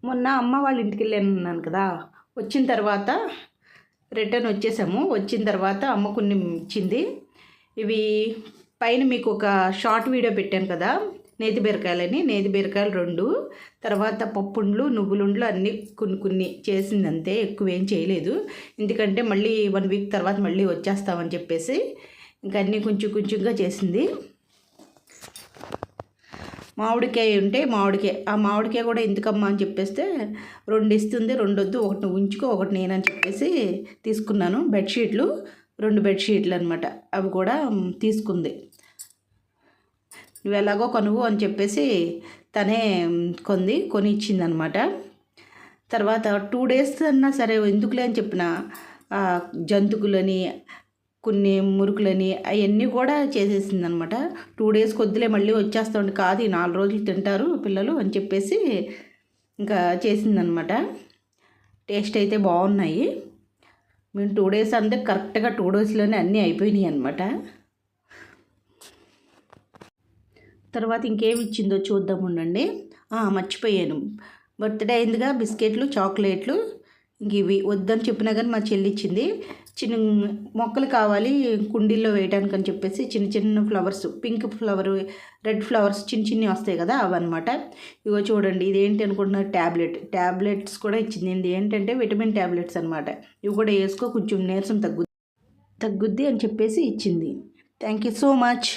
మొన్న అమ్మ వాళ్ళ ఇంటికి వెళ్ళాను కదా, వచ్చిన తర్వాత రిటర్న్ వచ్చేసాము. వచ్చిన తర్వాత అమ్మ కొన్ని ఇచ్చింది. ఇవి పైన మీకు ఒక షార్ట్ వీడియో పెట్టాను కదా, నేతి బీరకాయలని. నేతి బీరకాయలు 2, తర్వాత పప్పుండ్లు నువ్వులుండ్లు అన్నీ కొన్ని చేసింది అంతే, ఎక్కువ ఏం చేయలేదు. ఎందుకంటే మళ్ళీ 1 వీక్ తర్వాత మళ్ళీ వచ్చేస్తామని చెప్పేసి ఇంకా అన్నీ కొంచెంగా చేసింది. మామిడికాయ ఉంటే ఆ మామిడికాయ కూడా ఎందుకమ్మా అని చెప్పేస్తే 2 ఇస్తుంది, 2 వద్దు, 1 ఉంచుకో, 1 నేనని చెప్పేసి తీసుకున్నాను. బెడ్షీట్లు 2 బెడ్షీట్లు అనమాట, అవి కూడా తీసుకుంది. నువ్వు ఎలాగో కొనుగో అని చెప్పేసి తనే కొని ఇచ్చిందనమాట. తర్వాత 2 డేస్ అన్నా సరే ఎందుకులే అని చెప్పిన జంతుకులని కొన్ని మురుకులని అవన్నీ కూడా చేసేసింది అనమాట. 2 డేస్ కొద్దిలే మళ్ళీ వచ్చేస్తాండి, కాదు 4 రోజులు తింటారు పిల్లలు అని చెప్పేసి ఇంకా చేసిందనమాట. టేస్ట్ అయితే బాగున్నాయి. మేము 2 డేస్ అంటే కరెక్ట్గా 2 డేస్లోనే అన్నీ అయిపోయినాయి అనమాట. తర్వాత ఇంకేమి ఇచ్చిందో చూద్దాం ఉండండి. మర్చిపోయాను, బర్త్డే అయిందిగా, బిస్కెట్లు చాక్లెట్లు ఇంక ఇవి వద్దని చెప్పినా కానీ మా చెల్లి ఇచ్చింది. చిన్న మొక్కలు కావాలి కుండీల్లో వేయడానికి అని చెప్పేసి చిన్న flowers, pink flower, red flowers చిన్ని వస్తాయి కదా, అవన్నమాట. ఇగో చూడండి, ఇదేంటి అనుకుంటున్నారు, ట్యాబ్లెట్స్ కూడా ఇచ్చింది. ఇది ఏంటంటే విటమిన్ ట్యాబ్లెట్స్ అనమాట. ఇవి కూడా వేసుకో, కొంచెం నీరసం తగ్గుద్ది అని చెప్పేసి ఇచ్చింది. Thank you so much.